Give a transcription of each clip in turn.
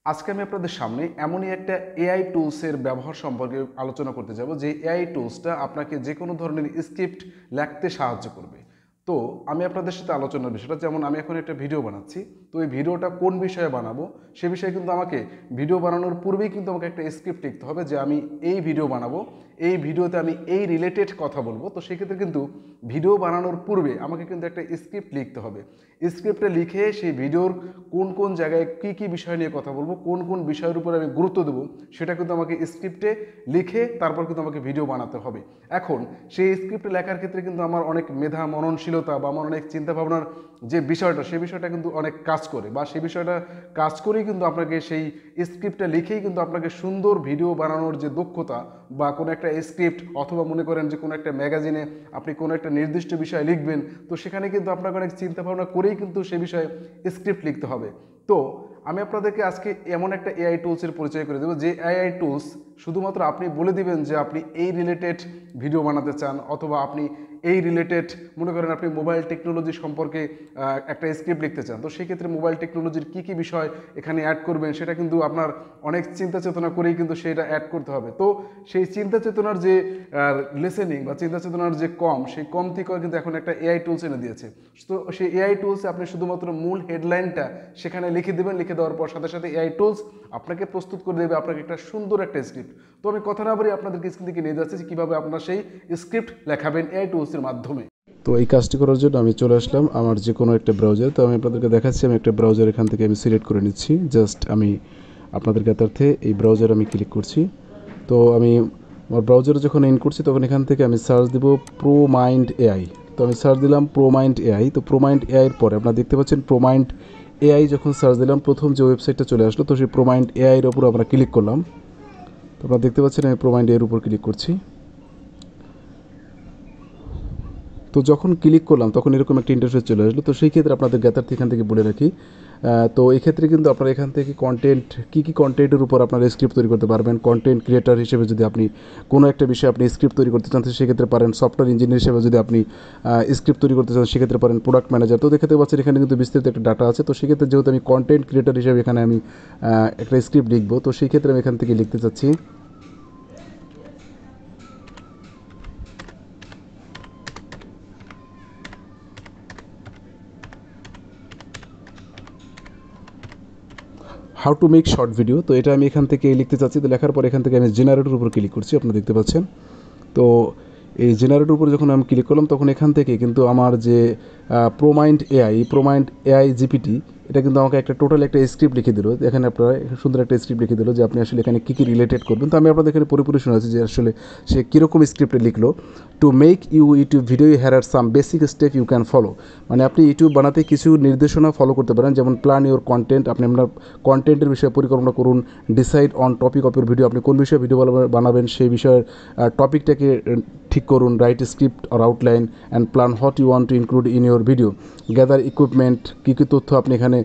আজকে আমি আপনাদের সামনে এমনই একটা এআই টুলসের ব্যবহার সম্পর্কে আলোচনা করতে যাব যে এআই টুলসটা আপনাকে যে কোনো ধরনের স্ক্রিপ্ট লিখতে সাহায্য করবে। তো আমি আপনাদের সাথে আলোচনার বিষয়টা, যেমন আমি এখন একটা ভিডিও বানাচ্ছি, তো এই ভিডিওটা কোন বিষয়ে বানাবো সে বিষয়ে কিন্তু আমাকে ভিডিও বানানোর পূর্বেই কিন্তু আমাকে একটা স্ক্রিপ্ট লিখতে হবে যে আমি এই ভিডিও বানাবো, এই ভিডিওতে আমি এই রিলেটেড কথা বলবো। তো সেক্ষেত্রে কিন্তু ভিডিও বানানোর পূর্বে আমাকে কিন্তু একটা স্ক্রিপ্ট লিখতে হবে। স্ক্রিপ্টে লিখে সেই ভিডিওর কোন কোন জায়গায় কী কী বিষয় নিয়ে কথা বলবো, কোন কোন বিষয়ের উপর আমি গুরুত্ব দেবো, সেটা কিন্তু আমাকে স্ক্রিপ্টে লিখে তারপর কিন্তু আমাকে ভিডিও বানাতে হবে। এখন সেই স্ক্রিপ্টে লেখার ক্ষেত্রে কিন্তু আমার অনেক মেধা মননশীলতা বা আমার অনেক চিন্তাভাবনার যে বিষয়টা, সেই বিষয়টা কিন্তু অনেক কাজ করে, বা সেই বিষয়টা কাজ করেই কিন্তু আপনাকে সেই স্ক্রিপ্টটা লিখেই কিন্তু আপনাকে সুন্দর ভিডিও বানানোর যে দক্ষতা, বা কোনো একটা স্ক্রিপ্ট অথবা মনে করেন যে কোনো একটা ম্যাগাজিনে আপনি কোনো একটা নির্দিষ্ট বিষয় লিখবেন, তো সেখানে কিন্তু আপনাকে অনেক চিন্তাভাবনা করেই কিন্তু সে বিষয়ে স্ক্রিপ্ট লিখতে হবে। তো আমি আপনাদেরকে আজকে এমন একটা এআই টুলসের পরিচয় করে দেবো যে এআই টুলস শুধুমাত্র আপনি বলে দিবেন যে আপনি এই রিলেটেড ভিডিও বানাতে চান, অথবা আপনি এই রিলেটেড মনে করেন আপনি মোবাইল টেকনোলজি সম্পর্কে একটা স্ক্রিপ্ট লিখতে চান, তো সেক্ষেত্রে মোবাইল টেকনোলজির কী কী বিষয় এখানে অ্যাড করবেন সেটা কিন্তু আপনার অনেক চিন্তা চেতনা করেই কিন্তু সেটা অ্যাড করতে হবে। তো সেই চিন্তা চেতনার যে লিসেনিং বা চিন্তা চেতনার যে সেই কম থেকে কিন্তু এখন একটা এআই টুলস এনে দিয়েছে। তো সেই এআই টুলসে আপনি শুধুমাত্র মূল হেডলাইনটা সেখানে লিখে দেবেন, লিখে দেওয়ার পর সাথে সাথে এআই টুলস আপনাকে প্রস্তুত করে দেবে আপনাকে একটা সুন্দর একটা স্ক্রিপ্ট। তো আমি কথা না বলে আপনাদেরকে স্ক্রিন থেকে নিয়ে যাচ্ছি কীভাবে আপনার সেই স্ক্রিপ্ট লেখাবেন এআই টুলসের মাধ্যমে। তো এই কাজটি করার জন্য আমি চলে আসলাম আমার যে কোনো একটা ব্রাউজার। তো আমি আপনাদেরকে দেখাচ্ছি, আমি একটা ব্রাউজার এখান থেকে আমি সিলেক্ট করে নিচ্ছি। জাস্ট আমি আপনাদের জ্ঞাতার্থে এই ব্রাউজার আমি ক্লিক করছি। তো আমি আমার ব্রাউজারে যখন ইন করছি তখন এখান থেকে আমি সার্চ দেব প্রোমাইন্ড এআই। তো আমি সার্চ দিলাম প্রোমাইন্ড এআই। তো প্রোমাইন্ড এআইয়ের পরে আপনারা দেখতে পাচ্ছেন প্রোমাইন্ড এআই যখন সার্চ দিলাম প্রথম যে ওয়েবসাইটটা চলে আসলো, তো সেই প্রোমাইন্ড এআইয়ের ওপর আমরা ক্লিক করলাম। তো আপনারা দেখতে পাচ্ছেন আমি প্রোমাইন্ড এআইয়ের উপর ক্লিক করছি। তো যখন ক্লিক করলাম তখন এরকম একটা ইন্টারফেস চলে আসলো। তো সেই ক্ষেত্রে আপনাদের জ্ঞাতার্থে এখান থেকে বলে রাখি, তো এই ক্ষেত্রে কিন্তু আপনারা এখান থেকে কন্টেন্ট কী কন্টেন্টের উপর আপনারা স্ক্রিপ্ট তৈরি করতে পারবেন। কন্টেন্ট ক্রিয়েটার হিসেবে যদি আপনি কোনো একটা বিষয়ে আপনি স্ক্রিপ্ট তৈরি করতে চান সেক্ষেত্রে পারেন। সফটওয়্যার ইঞ্জিনিয়ার হিসেবে যদি আপনি স্ক্রিপ্ট তৈরি করতে চান সেক্ষেত্রে পারেন। প্রোডাক্ট ম্যানেজার, তো দেখতে পাচ্ছেন এখানে কিন্তু বিস্তারিত একটা ডাটা আছে। তো সেক্ষেত্রে যেহেতু আমি কন্টেন্ট ক্রিয়েটার হিসেবে এখানে আমি একটা স্ক্রিপ্ট লিখবো, তো সেই ক্ষেত্রে আমি এখান থেকে লিখতে চাচ্ছি how to make short video. তো এটা আমি এখান থেকে লিখতে চাচ্ছি। তো লেখার পর এখান থেকে আমি জেনারেটর উপর ক্লিক করছি, আপনারা দেখতে পাচ্ছেন। তো এই জেনারেটর উপরে যখন আমি ক্লিক করলাম তখন এখান থেকে কিন্তু আমার যে প্রোমাইন্ড এআই জিপিটি, এটা কিন্তু আমাকে একটা টোটাল একটা স্ক্রিপ্ট লিখে দিল। এখানে আপনারা সুন্দর একটা স্ক্রিপ্ট লিখে দিল যে আপনি আসলে এখানে কী কী রিলেটেড করবেন। তো আমি আপনাদের এখানে পুরোপুরি শোনাচ্ছি যে আসলে সে কীরকম স্ক্রিপ্টে লিখলো। To make YouTube video here are some basic step you can follow. মানে আপনি ইউটিউব বানাতে কিছু নির্দেশনা ফলো করতে পারেন, যেমন প্ল্যান ইউর কন্টেন্ট, আপনি আপনার কন্টেন্টের বিষয়ে পরিকল্পনা করুন। Decide on topic of your video, আপনি কোন বিষয়ে ভিডিও বানাবেন সেই বিষয়ের টপিকটাকে ঠিক করুন। Write script or outline and plan what you want to include in your video. Gather equipment, কী কী তথ্য আপনি এখানে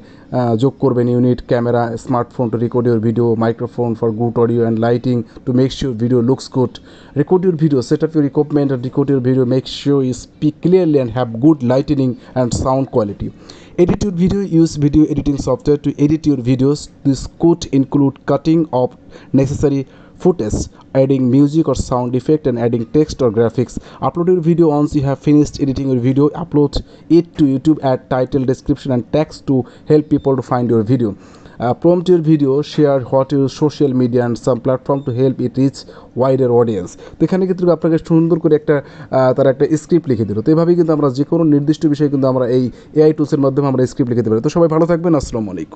যোগ করবেন। Unit camera, smartphone to record your video, microphone for good audio and lighting to make sure video looks good. Record your video, set up your equipment and record your video, make sure you speak clearly and have good lighting and sound quality. Edit your video, use video editing software to edit your videos. This could include cutting of necessary footage, adding music or sound effect, and adding text or graphics. Upload your video once you have finished editing your video. Upload it to YouTube, add title, description and text to help people to find your video. Prompt your video, share what your social media and some platform to help it reach wider audience. তো এখানে কিন্তু আপনাকে সুন্দর করে একটা তারা একটা script লিখে দিল। তো এভাবেই কিন্তু আমরা যে কোনো নির্দিষ্ট বিষয়ে কিন্তু আমরা এই এআই টুলসের মাধ্যমে আমরা স্ক্রিপ্ট লিখে দিতে পারি। তো সবাই ভালো থাকবেন, আসসালামু আলাইকুম।